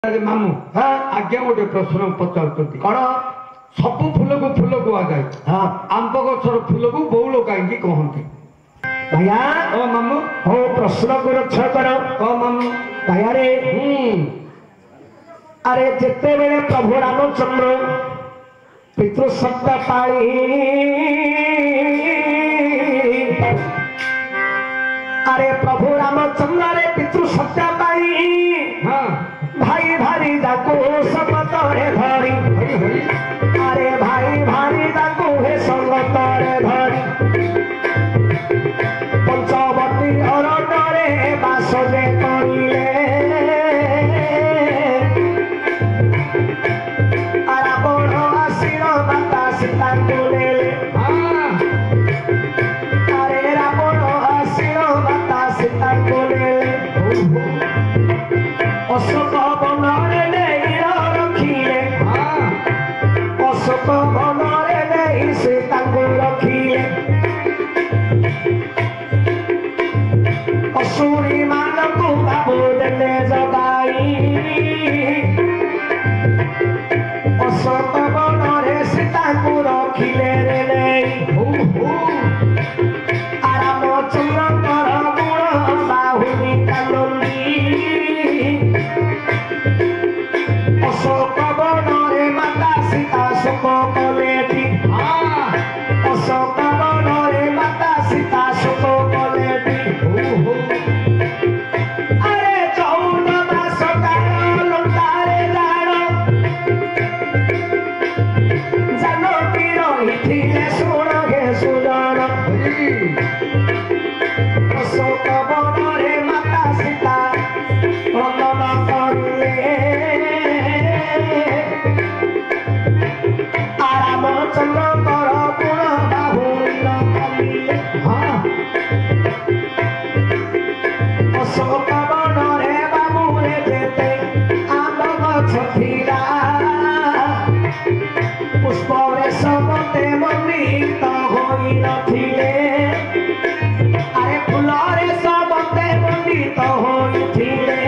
मामू हाँ आज्ञा गोटे प्रश्न पचार कौन सब फूल को कह जाए हाँ आंब गचर फूल को बौल कहीं कहते भैया ओ मामू हो प्रश्न को रक्षा करो ओ मामू भैया रे अरे जिते बेले प्रभु रामचंद्र पितृ सत्ता पाई अरे प्रभु रामचंद्र रे पितृ सत्ता पाई हाँ भाई भारी जाको समतरे धरी अरे भाई भारी जाको हे समतरे धरी पंचवटी अरण्यरे बास जे करिले रावण आसीर माता सीता कोलेले अरे रावण आसीर माता सीता कोलेले अशोक बनरे नहीं रखिले अशोक बनरे नहीं सीता को रखिले असुरी मान को बाबू देले जगाई अशोक बनरे सीता को रखिले रे नहीं आराम चंद्र गुण बाहुनी कानंदी अशोक बनरे माता सीता शोक कलेटी अशोक बनरे माता सीता शोक कलेटी अरे 14 मास काल लंकारे जानकी रहिथिले शुण गे सुजन अशोक बनरे माता सीता वंदन करिले चंद्र कर गुण बाहुल कलिले अशोक बनरे बाबू रे जेते आंब गछ थिला पुष्परे समते मंडित होई नथिले अरे फुलरे समते मंडित होइथिले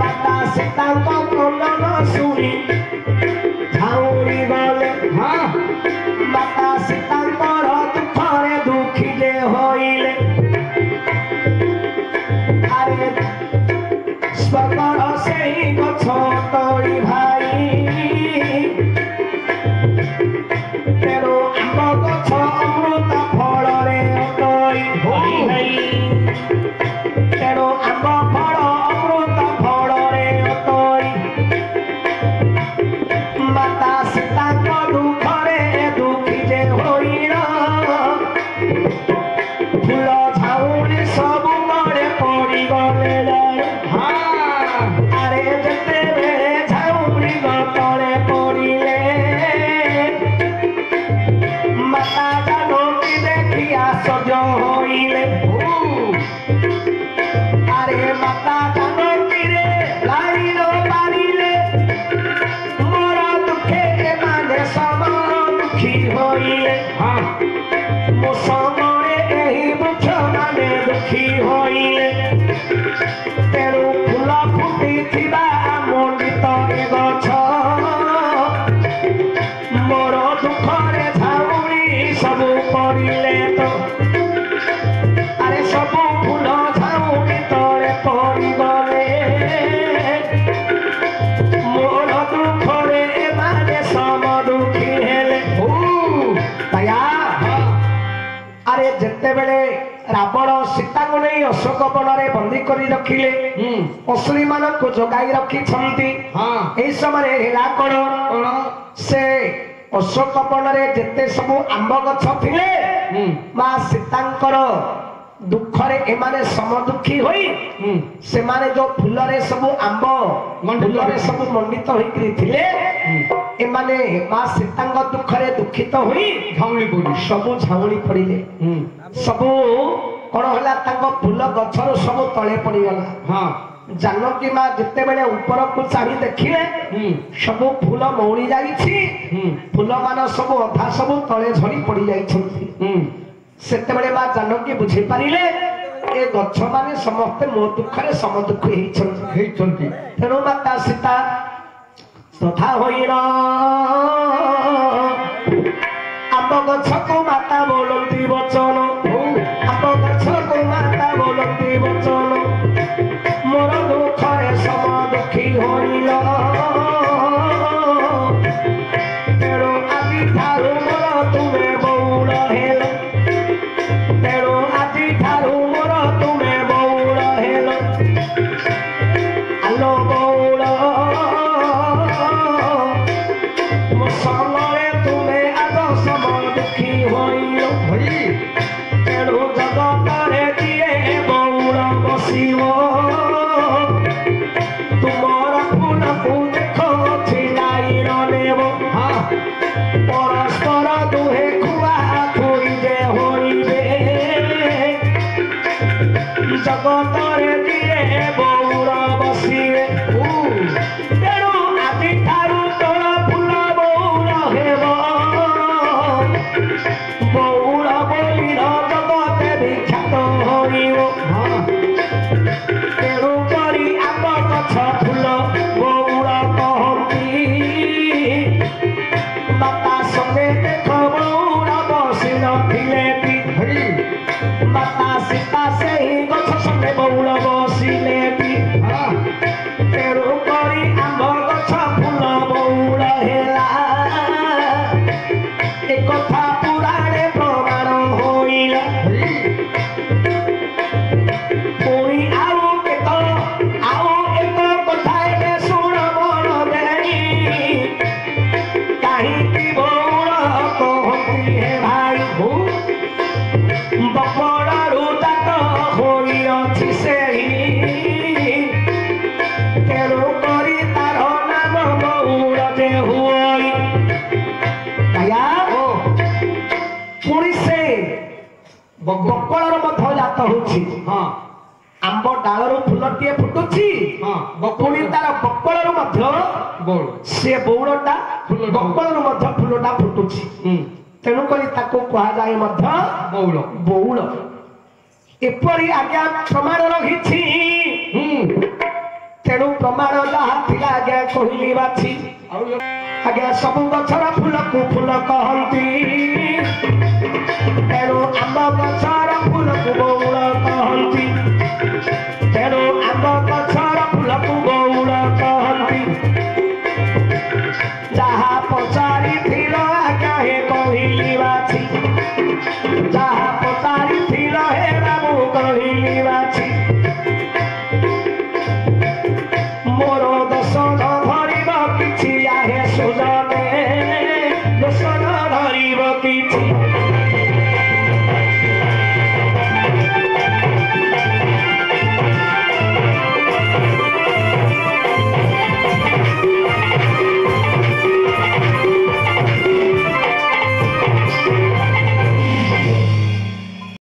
माता सीता को वंदन सुनी झाउरी गले हाँ माता सीतांकर दुखरे दुखिले होइले अरे स्वर्गर सेई गछ तोरी भाई तेरो आंब गछ अमृत फलरे तोरी होई नहीं तेरो आंब फल अमृत फलरे तोरी माता सीता को दुखरे दुखी जे होइल फूल झाउरी सब गड़े पड़ी गले अरे जेते बेले झाउरी गतरे पड़िले माता जानकी देखिया सज होइले अरे माता जानकी रे लाइल पारिले हाँ मो समरे एही मुख माने दुखी होइले तेरू फूल फुटी थिबा मंडित ए गछ मोर दुखरे झाउरी सब पड़िले तो अरे सब फूल झाउरी तोरे पड़ी गले मोर दुखरे माने सम दुखी हेले अरे जिते बेले रावण सीता को नहीं अशोक बनरे बंदी करी रखिले असुरी मान को जगाई रखी यही समय हेला कौन से अशोक बनरे जिते सब आंब गछ थिले मां सीतांकर दुखरे एमाने समदुखी होई से माने जो फुलरे सब आंब फुलरे सब मंडित होई थिले एमाने मां सीतांग दुखरे दुखित होई झाउली पड़ी सब झाउली पड़िले सब कौन होला तांको फूल गछर सब तळे पड़ी गला हाँ जानकी मां जिते बेले ऊपर को चाहि देखिले सब फूल मौली जाईछि फूल मान सब अधा सब तळे झड़ी पड़ी जाईछंती सेते बेले मां जानकी बुझी पारिले ए गछ माने समस्त मो दुखरे सम दुख ହେଇଛନ୍ତି तेणु माता सीता तथा होइना आंब गछ को माता बोलती वचन आंब गछ को माता बोलती वचन मोर दुखरे सम दुखी होइला तेणु आदि ठारू मोर तुमे बौल हेल तेणु आदि ठारू मोर तुमे बौल हेल आलो बौल मो संगे तुमे आग सम दुखी होइल तेणु जगतरे किए बौल बसिब तुमर फूलकू देख छिलाई नेब परस्पर दुहे खुआ खुई जे होइबे जगतरे किए बौल बसिबे तेणु आदि ठारू तोर फूल बौल हेब बौल बोलिल जगते विख्यात होइब तेणु करी आंब गछ फूल बौल कहती माता संगे देख बौल बसी नथिले भी माता सीता सेही गछ संगे बौल बसिले भी तेणु करी आंब गछ फूल बौल हेला ए कथा पुराणे प्रमाण होइला पुणी आउ एक कथा एबे शुण मन देई काहींकि बौल कहती हे भाई बपड़ारू दात होइअछि सेही तेणु करी तार नाम बौल जे हुई आया पुणी से बकଳର ମଧ୍ୟ ଜାତ ହଉଛି ଆମ୍ବ ଡାଳରୁ ଫୁଲଟିଏ ଫୁଟୁଛି ପୁଣି ତାର ବକଳରୁ ମଧ୍ୟ ସେ ବଉଳଟା ବକଳରୁ ମଧ୍ୟ ଫୁଲଟା ଫୁଟୁଛି ତେଣୁକରି ତାକୁ କୁହାଯାଏ ମଧ୍ୟ ବଉଳ ବଉଳ ଏପରି ଆଜ୍ଞା ପ୍ରମାଣ ରହିଛି ତେଣୁ ପ୍ରମାଣ ଯାହା ଥିଲା ଆଜ୍ଞା କହିଲି ବାଛି ଆଜ୍ଞା ସବୁ ଗଛର ଫୁଲକୁ ଫୁଲ କହନ୍ତି ତେଣୁ ଆମ୍ବ ଗଛର ଫୁଲକୁ ବଉଳ କହନ୍ତି ତେଣୁ ଆମ୍ବ ଗଛର ଫୁଲକୁ ବଉଳ କହନ୍ତି ଯାହା ପଚାରିଥିଲ ଆଜ୍ଞା ହେ କହିଲି ବାଛି ଯାହା ପଚାରିଥିଲ ହେ ବାବୁ କହିଲି ବାଛି ମୋର ଦୋଷ ଧରିବ କିଛି ଆହେ ସୁଜନେ ଦୋଷ ଧରିବ କିଛି